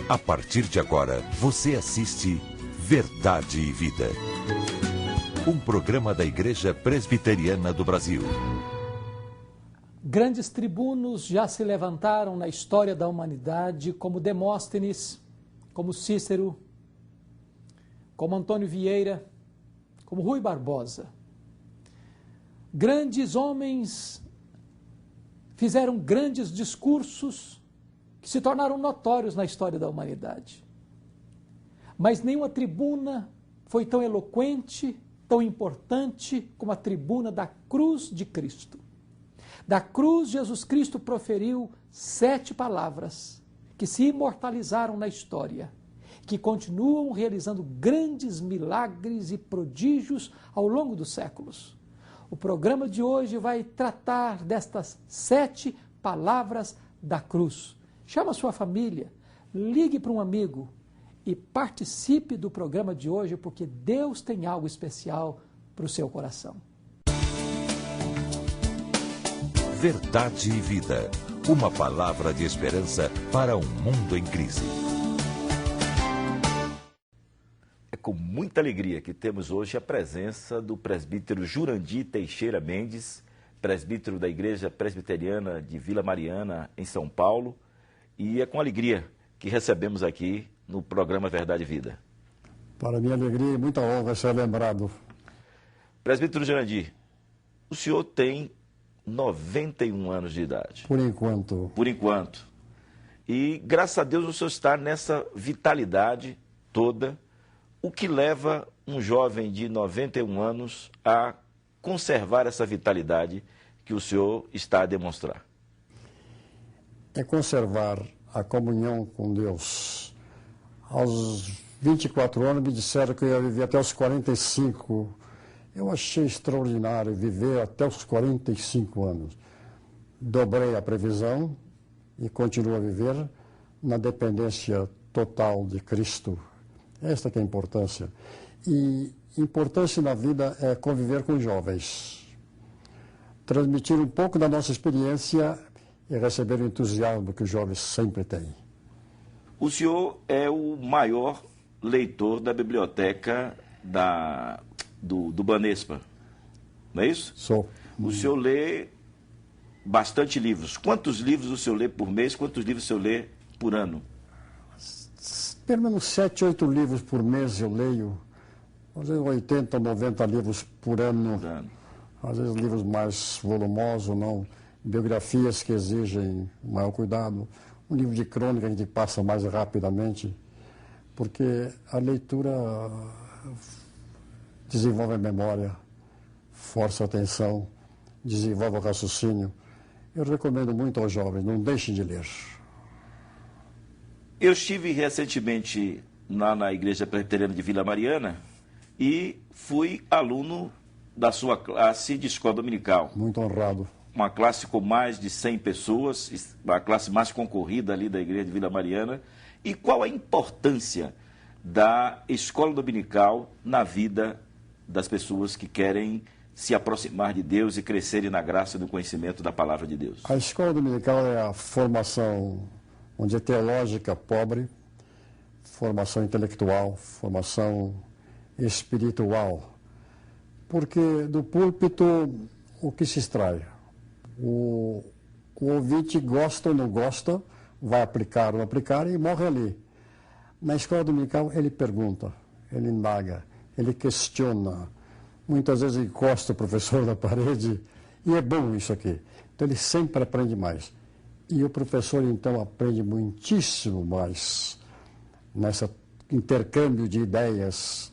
A partir de agora, você assiste Verdade e Vida. Um programa da Igreja Presbiteriana do Brasil. Grandes tribunos já se levantaram na história da humanidade, como Demóstenes, como Cícero, como Antônio Vieira, como Rui Barbosa. Grandes homens fizeram grandes discursos que se tornaram notórios na história da humanidade. Mas nenhuma tribuna foi tão eloquente, tão importante como a tribuna da cruz de Cristo. Da cruz, Jesus Cristo proferiu 7 palavras que se imortalizaram na história, que continuam realizando grandes milagres e prodígios ao longo dos séculos. O programa de hoje vai tratar destas 7 palavras da cruz. Chama a sua família, ligue para um amigo e participe do programa de hoje, porque Deus tem algo especial para o seu coração. Verdade e Vida. Uma palavra de esperança para um mundo em crise. É com muita alegria que temos hoje a presença do presbítero Jurandir Teixeira Mendes, presbítero da Igreja Presbiteriana de Vila Mariana, em São Paulo. E é com alegria que recebemos aqui no programa Verdade e Vida. Para minha alegria e muita honra ser lembrado. Presbítero Jurandir, o senhor tem 91 anos de idade. Por enquanto. Por enquanto. E graças a Deus o senhor está nessa vitalidade toda, o que leva um jovem de 91 anos a conservar essa vitalidade que o senhor está a demonstrar. É conservar a comunhão com Deus. Aos 24 anos me disseram que eu ia viver até os 45. Eu achei extraordinário viver até os 45 anos. Dobrei a previsão e continuo a viver na dependência total de Cristo. Esta que é a importância. E importância na vida é conviver com jovens. Transmitir um pouco da nossa experiência e receber o entusiasmo que os jovens sempre têm. O senhor é o maior leitor da biblioteca do Banespa, não é isso? Sou. O senhor lê bastante livros. Quantos livros o senhor lê por mês? Quantos livros o senhor lê por ano? Pelo menos 7, 8 livros por mês eu leio. Às vezes 80, 90 livros por ano. Às vezes livros mais volumosos, não. Biografias que exigem maior cuidado, um livro de crônica que a gente passa mais rapidamente, porque a leitura desenvolve a memória, força a atenção, desenvolve o raciocínio. Eu recomendo muito aos jovens, não deixem de ler. Eu estive recentemente na Igreja Presbiteriana de Vila Mariana e fui aluno da sua classe de escola dominical. Muito honrado. Uma classe com mais de 100 pessoas, a classe mais concorrida ali da Igreja de Vila Mariana. E qual a importância da escola dominical na vida das pessoas que querem se aproximar de Deus e crescerem na graça e no conhecimento da palavra de Deus? A escola dominical é a formação, onde é teológica, pobre, formação intelectual, formação espiritual. Porque do púlpito, o que se extrai? O ouvinte gosta ou não gosta, vai aplicar ou não aplicar e morre ali. Na escola dominical ele pergunta, ele indaga, ele questiona. Muitas vezes encosta o professor na parede e é bom isso aqui. Então ele sempre aprende mais. E o professor então aprende muitíssimo mais nesse intercâmbio de ideias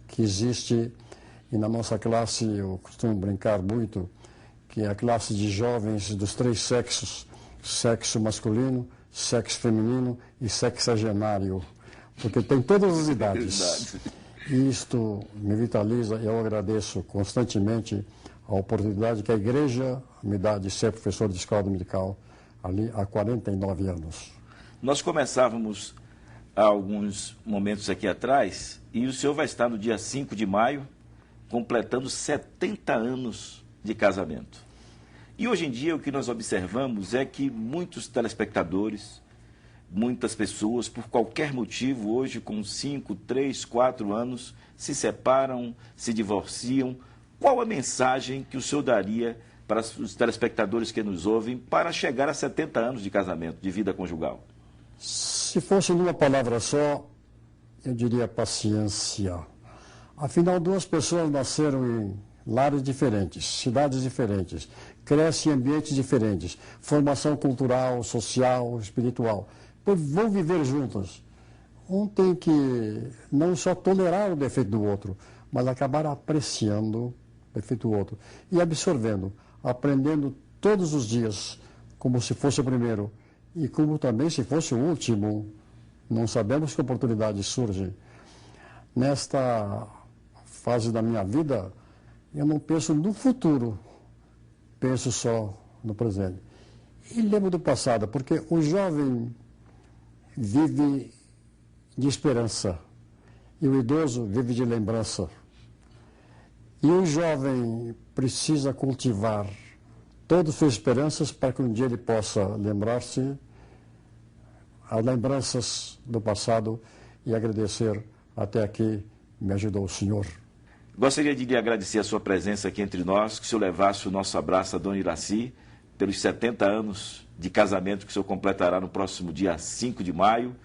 que existe. E na nossa classe, eu costumo brincar muito, que é a classe de jovens dos 3 sexos, sexo masculino, sexo feminino e sexagenário, porque tem todas as idades. E isto me vitaliza e eu agradeço constantemente a oportunidade que a igreja me dá de ser professor de escola dominical ali há 49 anos. Nós começávamos há alguns momentos aqui atrás e o senhor vai estar no dia 5 de maio completando 70 anos de casamento. E hoje em dia o que nós observamos é que muitos telespectadores Muitas pessoas, por qualquer motivo, hoje com 5, 3, 4 anos, se separam, se divorciam. Qual a mensagem que o senhor daria para os telespectadores que nos ouvem para chegar a 70 anos de casamento, de vida conjugal? Se fosse numa palavra só, eu diria paciência. Afinal, duas pessoas nasceram em lares diferentes, cidades diferentes, crescem em ambientes diferentes, formação cultural, social, espiritual. Vão viver juntas. Um tem que não só tolerar o defeito do outro, mas acabar apreciando o defeito do outro e absorvendo, aprendendo todos os dias, como se fosse o primeiro e como também se fosse o último. Não sabemos que oportunidades surgem. Nesta fase da minha vida, eu não penso no futuro, penso só no presente. E lembro do passado, porque o jovem vive de esperança e o idoso vive de lembrança. E o jovem precisa cultivar todas as suas esperanças para que um dia ele possa lembrar-se as lembranças do passado e agradecer até aqui me ajudou o Senhor. Gostaria de lhe agradecer a sua presença aqui entre nós, que o senhor levasse o nosso abraço a Dona Iraci pelos 70 anos de casamento que o senhor completará no próximo dia 5 de maio.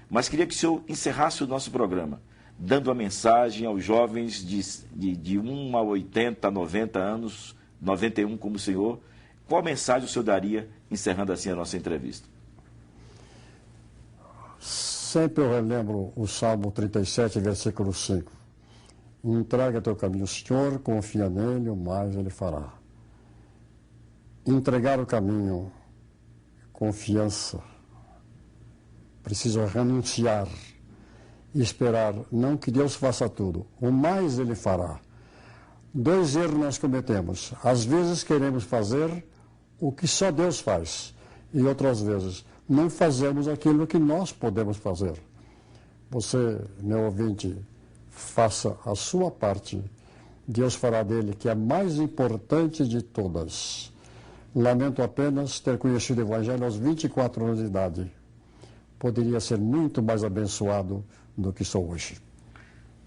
Mas queria que o senhor encerrasse o nosso programa, dando uma mensagem aos jovens de 1 a 80, 90 anos, 91 como o senhor. Qual mensagem o senhor daria, encerrando assim a nossa entrevista? Sempre eu relembro o Salmo 37, versículo 5. Entrega teu caminho ao Senhor, confia nele, o mais ele fará. Entregar o caminho, confiança. Preciso renunciar e esperar, não que Deus faça tudo, o mais ele fará. 2 erros nós cometemos. Às vezes queremos fazer o que só Deus faz e outras vezes não fazemos aquilo que nós podemos fazer. Você, meu ouvinte, faça a sua parte. Deus fará dele, que é a mais importante de todas. Lamento apenas ter conhecido o Evangelho aos 24 anos de idade. Poderia ser muito mais abençoado do que sou hoje.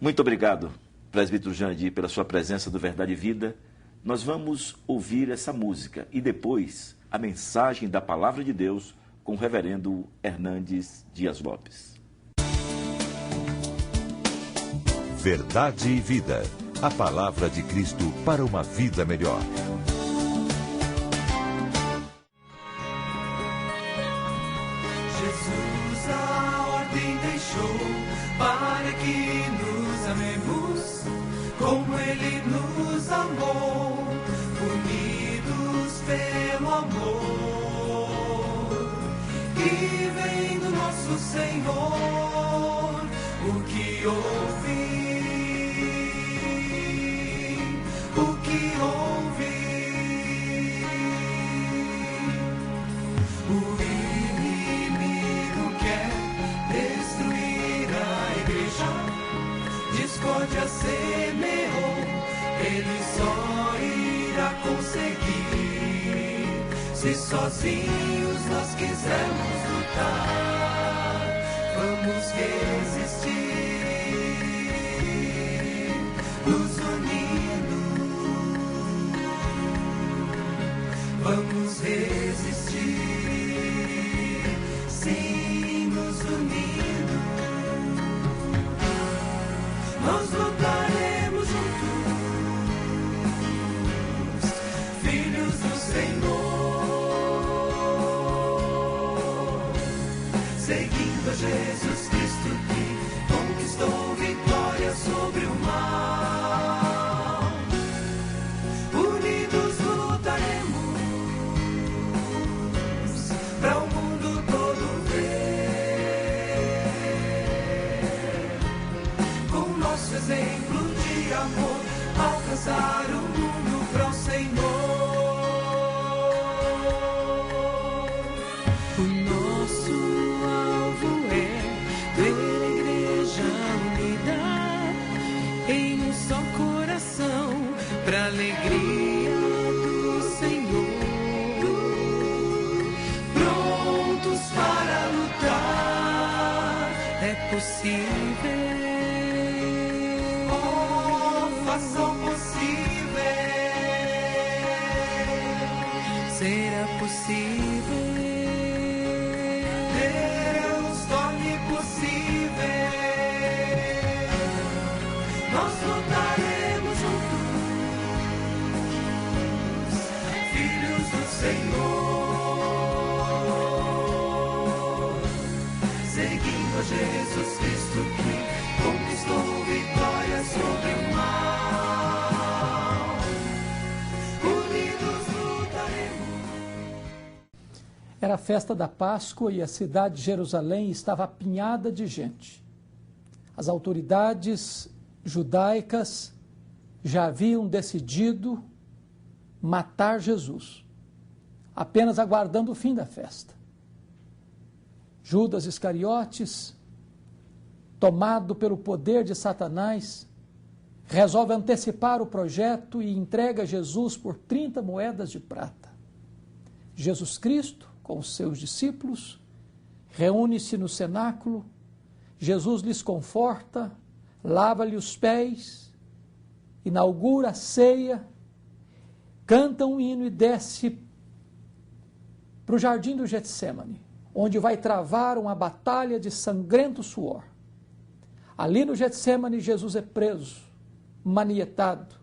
Muito obrigado, presbítero Jandir, pela sua presença do Verdade e Vida. Nós vamos ouvir essa música e depois a mensagem da Palavra de Deus com o reverendo Hernandes Dias Lopes. Verdade e Vida. A Palavra de Cristo para uma vida melhor. Jesus a ordem deixou para que nos amemos como Ele nos amou, unidos pelo amor que vem do nosso Senhor. O que ouvi, o que ouvi. Discórdia semeou, ele só irá conseguir se sozinhos nós quisermos lutar. Vamos resistir, nos unindo. Vamos resistir, sim, nos unindo. Nós lutaremos juntos, filhos do Senhor, seguindo a Jesus Cristo que conquistou vitória sobre o mal. Unidos lutaremos para o mundo todo ver. Com nosso exemplo de amor, alcançar o mundo para o Senhor. O nosso alvo é possível. Oh, faça o possível. Será possível. Deus torne possível. Nós lutaremos juntos, filhos do Senhor. Jesus Cristo que conquistou vitória sobre o mal. Unidos lutaremos. Era a festa da Páscoa e a cidade de Jerusalém estava apinhada de gente. As autoridades judaicas já haviam decidido matar Jesus, apenas aguardando o fim da festa. Judas Iscariotes, tomado pelo poder de Satanás, resolve antecipar o projeto e entrega Jesus por 30 moedas de prata. Jesus Cristo, com os seus discípulos, reúne-se no cenáculo, Jesus lhes conforta, lava-lhe os pés, inaugura a ceia, canta um hino e desce para o jardim do Getsêmani, onde vai travar uma batalha de sangrento suor. Ali no Getsêmani, Jesus é preso, manietado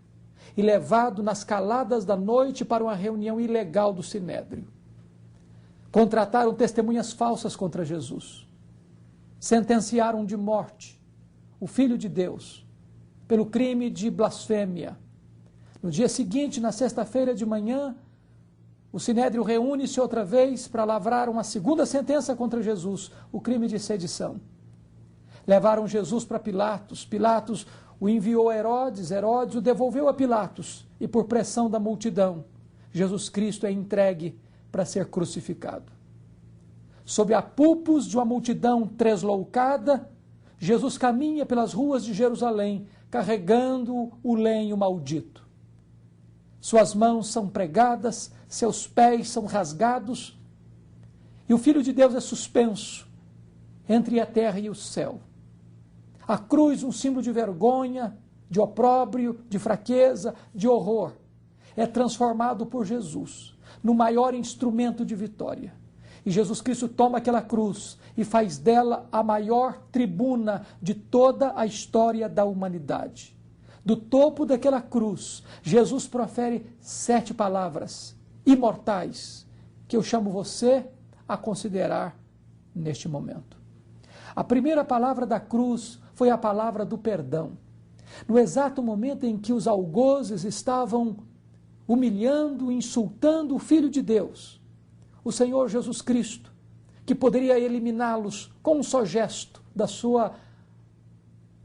e levado nas caladas da noite para uma reunião ilegal do Sinédrio. Contrataram testemunhas falsas contra Jesus. Sentenciaram de morte o Filho de Deus pelo crime de blasfêmia. No dia seguinte, na sexta-feira de manhã, o Sinédrio reúne-se outra vez para lavrar uma segunda sentença contra Jesus, o crime de sedição. Levaram Jesus para Pilatos. Pilatos o enviou a Herodes. Herodes o devolveu a Pilatos. E por pressão da multidão, Jesus Cristo é entregue para ser crucificado. Sob apupos de uma multidão tresloucada, Jesus caminha pelas ruas de Jerusalém, carregando o lenho maldito. Suas mãos são pregadas, seus pés são rasgados, e o Filho de Deus é suspenso entre a terra e o céu. A cruz, um símbolo de vergonha, de opróbrio, de fraqueza, de horror, é transformado por Jesus no maior instrumento de vitória. E Jesus Cristo toma aquela cruz e faz dela a maior tribuna de toda a história da humanidade. Do topo daquela cruz, Jesus profere 7 palavras imortais que eu chamo você a considerar neste momento. A primeira palavra da cruz foi a palavra do perdão. No exato momento em que os algozes estavam humilhando, insultando o Filho de Deus, o Senhor Jesus Cristo, que poderia eliminá-los com um só gesto da sua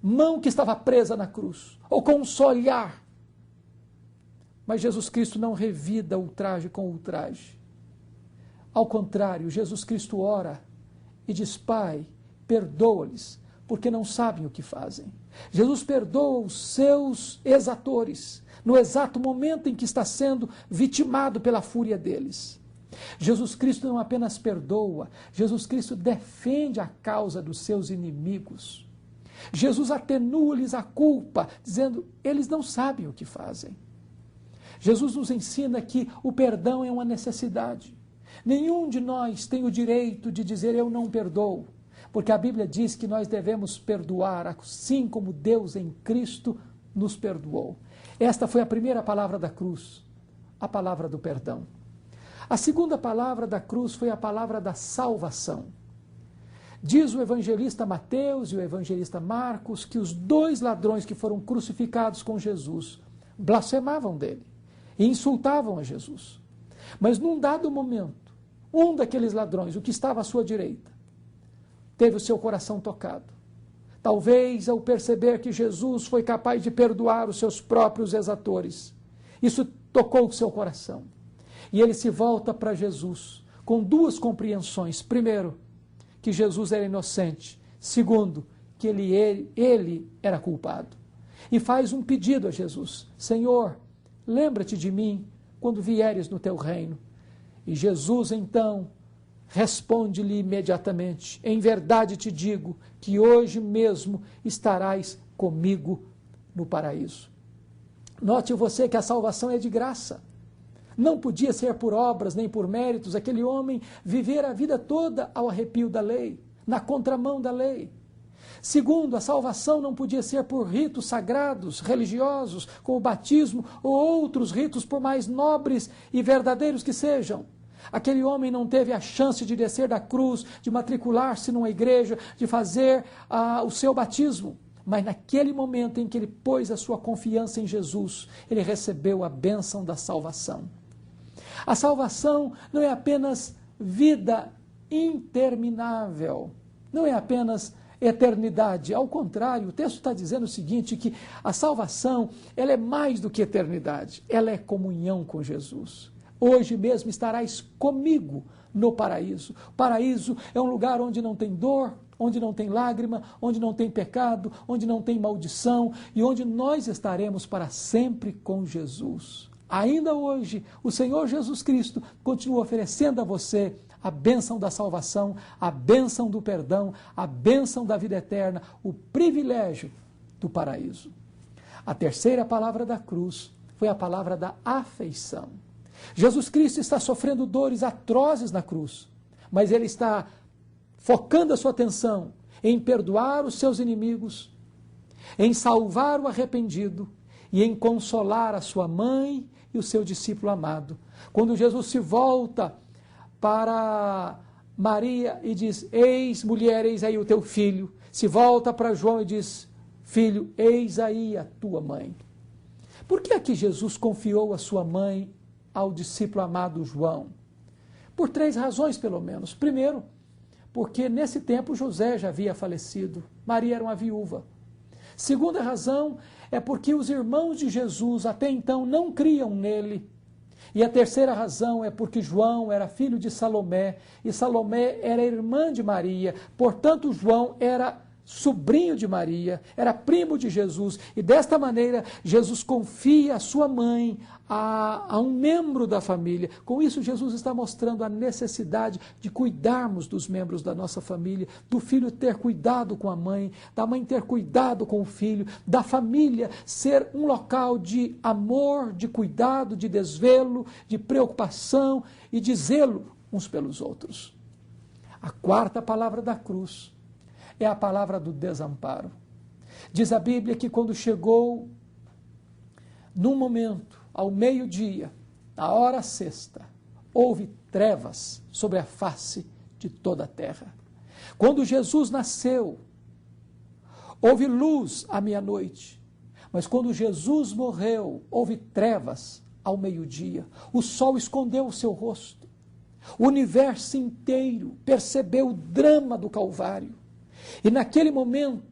mão que estava presa na cruz, ou com um só olhar. Mas Jesus Cristo não revida ultraje com ultraje. Ao contrário, Jesus Cristo ora e diz: Pai, perdoa-lhes, porque não sabem o que fazem. Jesus perdoa os seus exatores no exato momento em que está sendo vitimado pela fúria deles. Jesus Cristo não apenas perdoa, Jesus Cristo defende a causa dos seus inimigos. Jesus atenua-lhes a culpa, dizendo: eles não sabem o que fazem. Jesus nos ensina que o perdão é uma necessidade. Nenhum de nós tem o direito de dizer eu não perdoo, porque a Bíblia diz que nós devemos perdoar, assim como Deus em Cristo nos perdoou. Esta foi a primeira palavra da cruz, a palavra do perdão. A segunda palavra da cruz foi a palavra da salvação. Diz o evangelista Mateus e o evangelista Marcos que os 2 ladrões que foram crucificados com Jesus blasfemavam dele e insultavam a Jesus. Mas num dado momento, um daqueles ladrões, o que estava à sua direita, teve o seu coração tocado. Talvez ao perceber que Jesus foi capaz de perdoar os seus próprios exatores, isso tocou o seu coração. E ele se volta para Jesus com 2 compreensões. Primeiro, que Jesus era inocente. Segundo, que ele era culpado. E faz um pedido a Jesus: Senhor, lembra-te de mim quando vieres no teu reino. E Jesus, então, responde-lhe imediatamente: em verdade te digo que hoje mesmo estarás comigo no paraíso. Note você que a salvação é de graça. Não podia ser por obras nem por méritos aquele homem viver a vida toda ao arrepio da lei, na contramão da lei. Segundo, a salvação não podia ser por ritos sagrados, religiosos, como o batismo ou outros ritos, por mais nobres e verdadeiros que sejam. Aquele homem não teve a chance de descer da cruz, de matricular-se numa igreja, de fazer o seu batismo. Mas naquele momento em que ele pôs a sua confiança em Jesus, ele recebeu a bênção da salvação. A salvação não é apenas vida interminável, não é apenas eternidade. Ao contrário, o texto está dizendo o seguinte, que a salvação, ela é mais do que eternidade, ela é comunhão com Jesus. Hoje mesmo estarás comigo no paraíso. O paraíso é um lugar onde não tem dor, onde não tem lágrima, onde não tem pecado, onde não tem maldição e onde nós estaremos para sempre com Jesus. Ainda hoje, o Senhor Jesus Cristo continua oferecendo a você a bênção da salvação, a bênção do perdão, a bênção da vida eterna, o privilégio do paraíso. A terceira palavra da cruz foi a palavra da afeição. Jesus Cristo está sofrendo dores atrozes na cruz, mas ele está focando a sua atenção em perdoar os seus inimigos, em salvar o arrependido e em consolar a sua mãe e o seu discípulo amado. Quando Jesus se volta para Maria e diz: eis, mulher, eis aí o teu filho. Se volta para João e diz: filho, eis aí a tua mãe. Por que é que Jesus confiou a sua mãe ao discípulo amado João? Por 3 razões, pelo menos. Primeiro, porque nesse tempo José já havia falecido, Maria era uma viúva. Segunda razão é porque os irmãos de Jesus até então não criam nele. E a terceira razão é porque João era filho de Salomé, e Salomé era irmã de Maria, portanto João era sobrinho de Maria, era primo de Jesus, e desta maneira Jesus confia a sua mãe a um membro da família. Com isso, Jesus está mostrando a necessidade de cuidarmos dos membros da nossa família, do filho ter cuidado com a mãe, da mãe ter cuidado com o filho, da família ser um local de amor, de cuidado, de desvelo, de preocupação e de zelo uns pelos outros. A quarta palavra da cruz é a palavra do desamparo. Diz a Bíblia que quando chegou num momento, ao meio-dia, na hora sexta, houve trevas sobre a face de toda a terra. Quando Jesus nasceu, houve luz à meia-noite, mas quando Jesus morreu, houve trevas ao meio-dia. O sol escondeu o seu rosto. O universo inteiro percebeu o drama do Calvário. E naquele momento,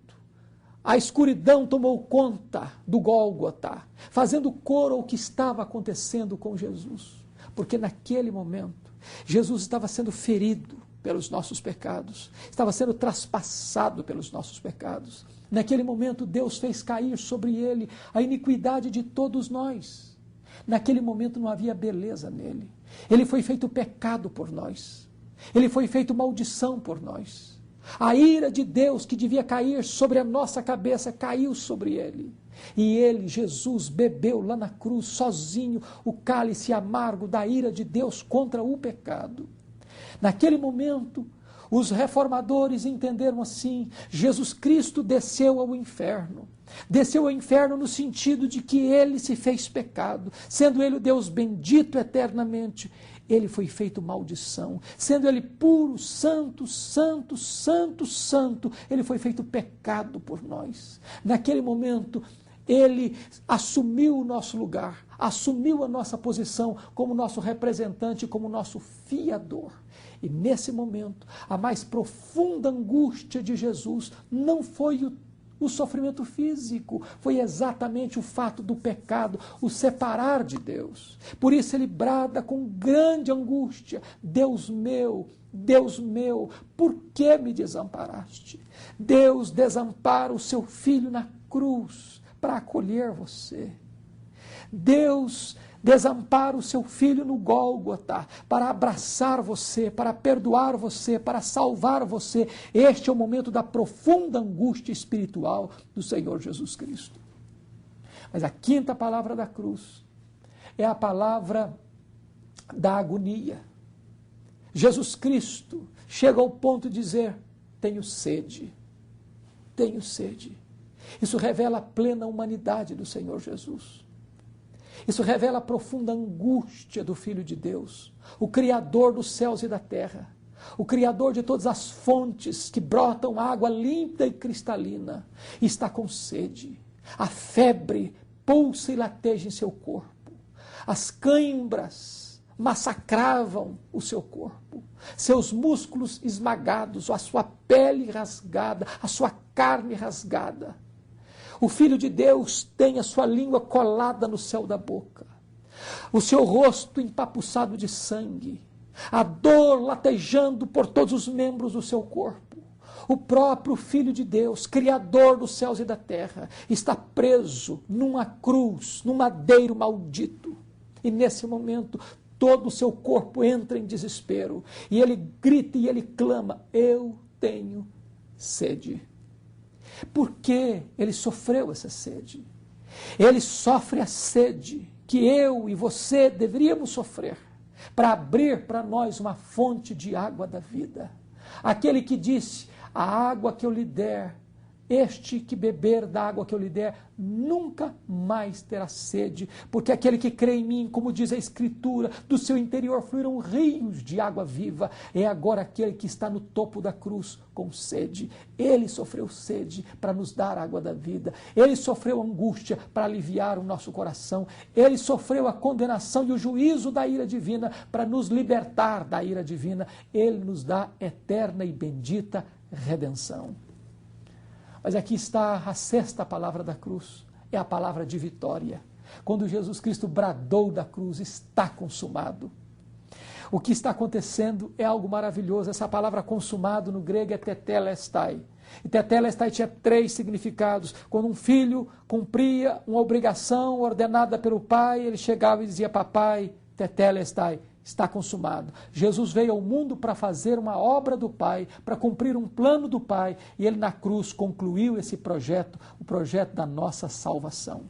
a escuridão tomou conta do Gólgota, fazendo cor ao que estava acontecendo com Jesus. Porque naquele momento, Jesus estava sendo ferido pelos nossos pecados, estava sendo traspassado pelos nossos pecados. Naquele momento, Deus fez cair sobre ele a iniquidade de todos nós. Naquele momento não havia beleza nele. Ele foi feito pecado por nós. Ele foi feito maldição por nós. A ira de Deus que devia cair sobre a nossa cabeça caiu sobre ele. E ele, Jesus, bebeu lá na cruz, sozinho, o cálice amargo da ira de Deus contra o pecado. Naquele momento, os reformadores entenderam assim: Jesus Cristo desceu ao inferno. Desceu ao inferno no sentido de que ele se fez pecado, sendo ele o Deus bendito eternamente. Ele foi feito maldição, sendo ele puro, santo, santo, santo, santo, ele foi feito pecado por nós. Naquele momento, ele assumiu o nosso lugar, assumiu a nossa posição como nosso representante, como nosso fiador. E nesse momento, a mais profunda angústia de Jesus não foi o sofrimento físico, foi exatamente o fato do pecado, o separar de Deus. Por isso ele brada com grande angústia: Deus meu, por que me desamparaste? Deus desampara o seu filho na cruz para acolher você. Deus desampara o seu filho no Gólgota para abraçar você, para perdoar você, para salvar você. Este é o momento da profunda angústia espiritual do Senhor Jesus Cristo. Mas a quinta palavra da cruz é a palavra da agonia. Jesus Cristo chega ao ponto de dizer: tenho sede, tenho sede. Isso revela a plena humanidade do Senhor Jesus. Isso revela a profunda angústia do Filho de Deus, o Criador dos céus e da terra, o Criador de todas as fontes que brotam água límpida e cristalina, está com sede. A febre pulsa e lateja em seu corpo. As cãibras massacravam o seu corpo. Seus músculos esmagados, a sua pele rasgada, a sua carne rasgada. O Filho de Deus tem a sua língua colada no céu da boca. O seu rosto empapuçado de sangue. A dor latejando por todos os membros do seu corpo. O próprio Filho de Deus, Criador dos céus e da terra, está preso numa cruz, num madeiro maldito. E nesse momento, todo o seu corpo entra em desespero. E ele grita e ele clama: eu tenho sede. Por que ele sofreu essa sede? Ele sofre a sede que eu e você deveríamos sofrer, para abrir para nós uma fonte de água da vida. Aquele que disse: a água que eu lhe der, este que beber da água que eu lhe der, nunca mais terá sede, porque aquele que crê em mim, como diz a Escritura, do seu interior fluirão rios de água viva. É agora aquele que está no topo da cruz com sede. Ele sofreu sede para nos dar a água da vida. Ele sofreu angústia para aliviar o nosso coração. Ele sofreu a condenação e o juízo da ira divina para nos libertar da ira divina. Ele nos dá eterna e bendita redenção. Mas aqui está a sexta palavra da cruz, é a palavra de vitória. Quando Jesus Cristo bradou da cruz: está consumado. O que está acontecendo é algo maravilhoso. Essa palavra consumado no grego é tetelestai. E tetelestai tinha 3 significados. Quando um filho cumpria uma obrigação ordenada pelo pai, ele chegava e dizia: papai, tetelestai, está consumado. Jesus veio ao mundo para fazer uma obra do Pai, para cumprir um plano do Pai, e ele na cruz concluiu esse projeto, o projeto da nossa salvação.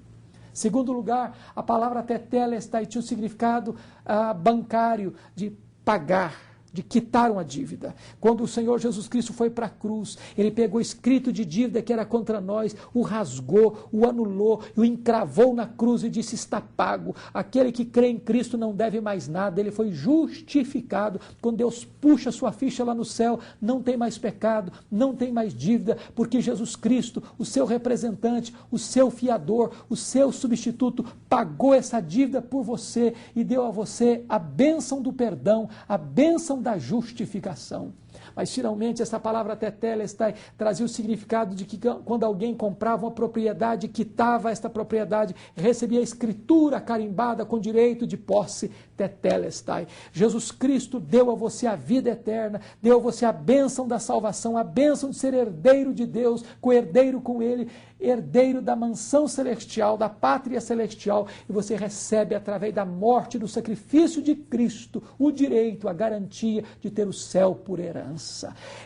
Segundo lugar, a palavra tetelestai tinha um significado bancário, de pagar, de quitar uma dívida. Quando o Senhor Jesus Cristo foi para a cruz, ele pegou o escrito de dívida que era contra nós, o rasgou, o anulou, o encravou na cruz e disse: está pago. Aquele que crê em Cristo não deve mais nada, ele foi justificado. Quando Deus puxa sua ficha lá no céu, não tem mais pecado, não tem mais dívida, porque Jesus Cristo, o seu representante, o seu fiador, o seu substituto, pagou essa dívida por você e deu a você a bênção do perdão, a bênção da justificação. Mas finalmente essa palavra tetelestai trazia o significado de que quando alguém comprava uma propriedade, quitava esta propriedade, recebia a escritura carimbada com direito de posse, tetelestai. Jesus Cristo deu a você a vida eterna, deu a você a bênção da salvação, a bênção de ser herdeiro de Deus, co-herdeiro com Ele, herdeiro da mansão celestial, da pátria celestial, e você recebe através da morte, do sacrifício de Cristo, o direito, a garantia de ter o céu por herança.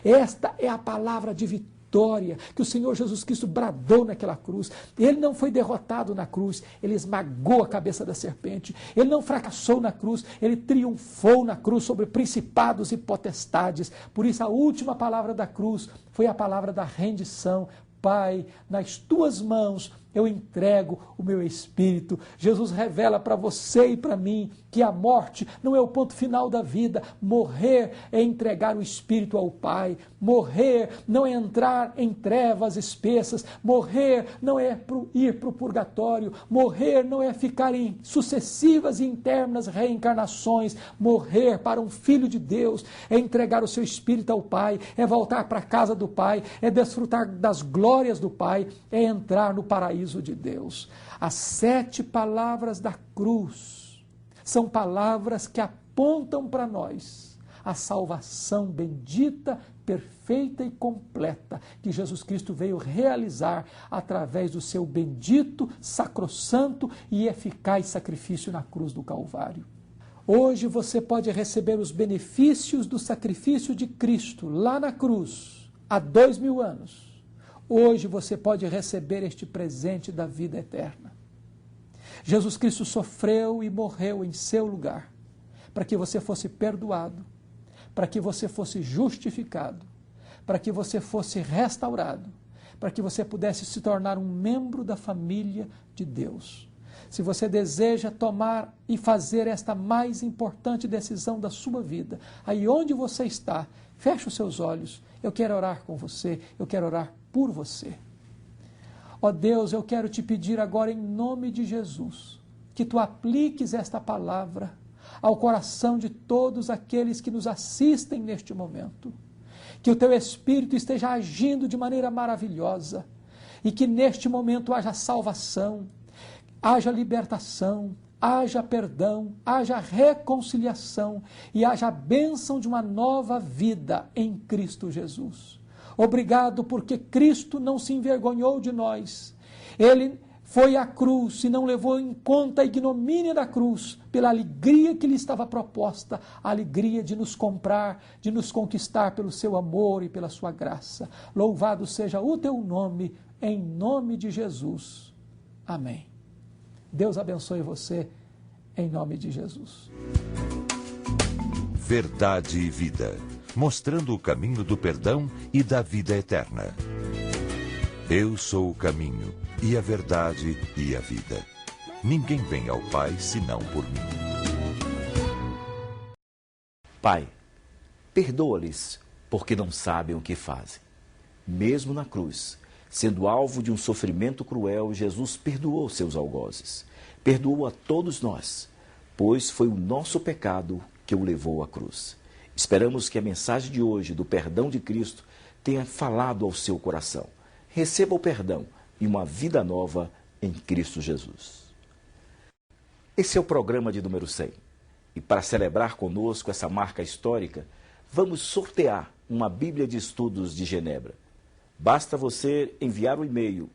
Esta é a palavra de vitória que o Senhor Jesus Cristo bradou naquela cruz. Ele não foi derrotado na cruz, ele esmagou a cabeça da serpente. Ele não fracassou na cruz, ele triunfou na cruz sobre principados e potestades. Por isso a última palavra da cruz foi a palavra da rendição. Pai, nas tuas mãos eu entrego o meu espírito. Jesus revela para você e para mim que a morte não é o ponto final da vida. Morrer é entregar o espírito ao Pai. Morrer não é entrar em trevas espessas. Morrer não é ir para o purgatório. Morrer não é ficar em sucessivas e internas reencarnações. Morrer para um filho de Deus é entregar o seu espírito ao Pai, é voltar para a casa do Pai, é desfrutar das glórias do Pai, é entrar no paraíso de Deus. As 7 palavras da cruz são palavras que apontam para nós a salvação bendita, perfeita e completa que Jesus Cristo veio realizar através do seu bendito, sacrossanto e eficaz sacrifício na cruz do Calvário. Hoje você pode receber os benefícios do sacrifício de Cristo lá na cruz, há 2000 anos. Hoje você pode receber este presente da vida eterna. Jesus Cristo sofreu e morreu em seu lugar, para que você fosse perdoado, para que você fosse justificado, para que você fosse restaurado, para que você pudesse se tornar um membro da família de Deus. Se você deseja tomar e fazer esta mais importante decisão da sua vida, aí onde você está, feche os seus olhos. Eu quero orar com você, eu quero orar por você. Ó Deus, eu quero te pedir agora em nome de Jesus, que tu apliques esta palavra ao coração de todos aqueles que nos assistem neste momento. Que o teu Espírito esteja agindo de maneira maravilhosa e que neste momento haja salvação, haja libertação, haja perdão, haja reconciliação e haja a bênção de uma nova vida em Cristo Jesus. Obrigado porque Cristo não se envergonhou de nós. Ele foi à cruz e não levou em conta a ignomínia da cruz pela alegria que lhe estava proposta, a alegria de nos comprar, de nos conquistar pelo seu amor e pela sua graça. Louvado seja o teu nome, em nome de Jesus. Amém. Deus abençoe você, em nome de Jesus. Verdade e Vida, mostrando o caminho do perdão e da vida eterna. Eu sou o caminho, e a verdade e a vida. Ninguém vem ao Pai senão por mim. Pai, perdoa-lhes, porque não sabem o que fazem. Mesmo na cruz, sendo alvo de um sofrimento cruel, Jesus perdoou seus algozes. Perdoou a todos nós, pois foi o nosso pecado que o levou à cruz. Esperamos que a mensagem de hoje, do perdão de Cristo, tenha falado ao seu coração. Receba o perdão e uma vida nova em Cristo Jesus. Esse é o programa de número 100. E para celebrar conosco essa marca histórica, vamos sortear uma Bíblia de Estudos de Genebra. Basta você enviar o e-mail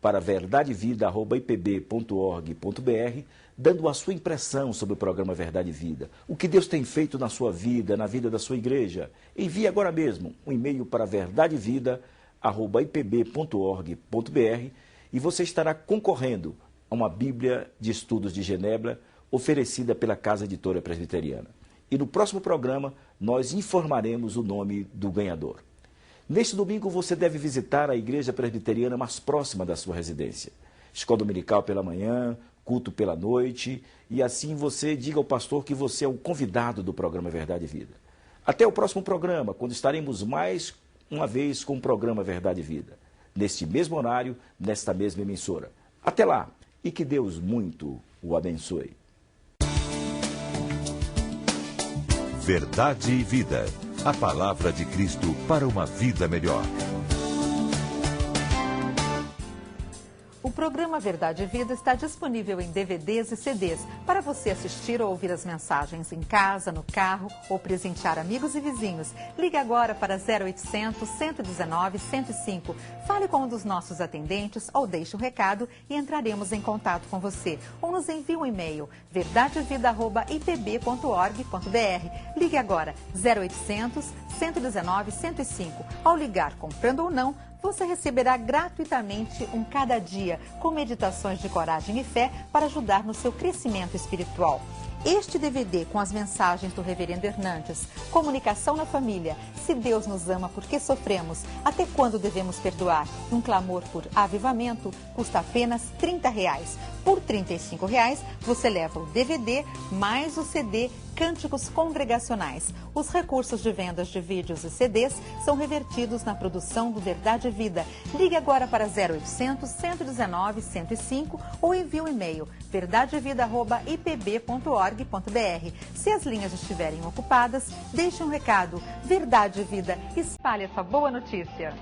para verdadevida@ipb.org.br, dando a sua impressão sobre o programa Verdade e Vida. O que Deus tem feito na sua vida, na vida da sua igreja. Envie agora mesmo um e-mail para verdadevida@ipb.org.br e você estará concorrendo a uma Bíblia de Estudos de Genebra oferecida pela Casa Editora Presbiteriana. E no próximo programa nós informaremos o nome do ganhador. Neste domingo você deve visitar a igreja presbiteriana mais próxima da sua residência. Escola dominical pela manhã, culto pela noite, e assim você diga ao pastor que você é o convidado do programa Verdade e Vida. Até o próximo programa, quando estaremos mais uma vez com o programa Verdade e Vida. Neste mesmo horário, nesta mesma emissora. Até lá, e que Deus muito o abençoe. Verdade e Vida. A palavra de Cristo para uma vida melhor. O programa Verdade e Vida está disponível em DVDs e CDs para você assistir ou ouvir as mensagens em casa, no carro ou presentear amigos e vizinhos. Ligue agora para 0800 119 105. Fale com um dos nossos atendentes ou deixe um recado e entraremos em contato com você. Ou nos envie um e-mail verdadevida@ipb.org.br. Ligue agora 0800 119 105. Ao ligar comprando ou não, você receberá gratuitamente um Cada Dia, com meditações de coragem e fé para ajudar no seu crescimento espiritual. Este DVD com as mensagens do Reverendo Hernandes, Comunicação na Família, Se Deus nos ama, por que sofremos, Até quando devemos perdoar, um clamor por avivamento, custa apenas R$ 30. Por R$ 35, você leva o DVD mais o CD Cânticos Congregacionais. Os recursos de vendas de vídeos e CDs são revertidos na produção do Verdade e Vida. Ligue agora para 0800 119 105 ou envie um e-mail verdadevida@ipb.org.br. Se as linhas estiverem ocupadas, deixe um recado. Verdade e Vida, espalhe essa boa notícia.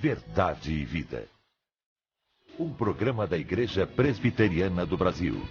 Verdade e Vida. Um programa da Igreja Presbiteriana do Brasil.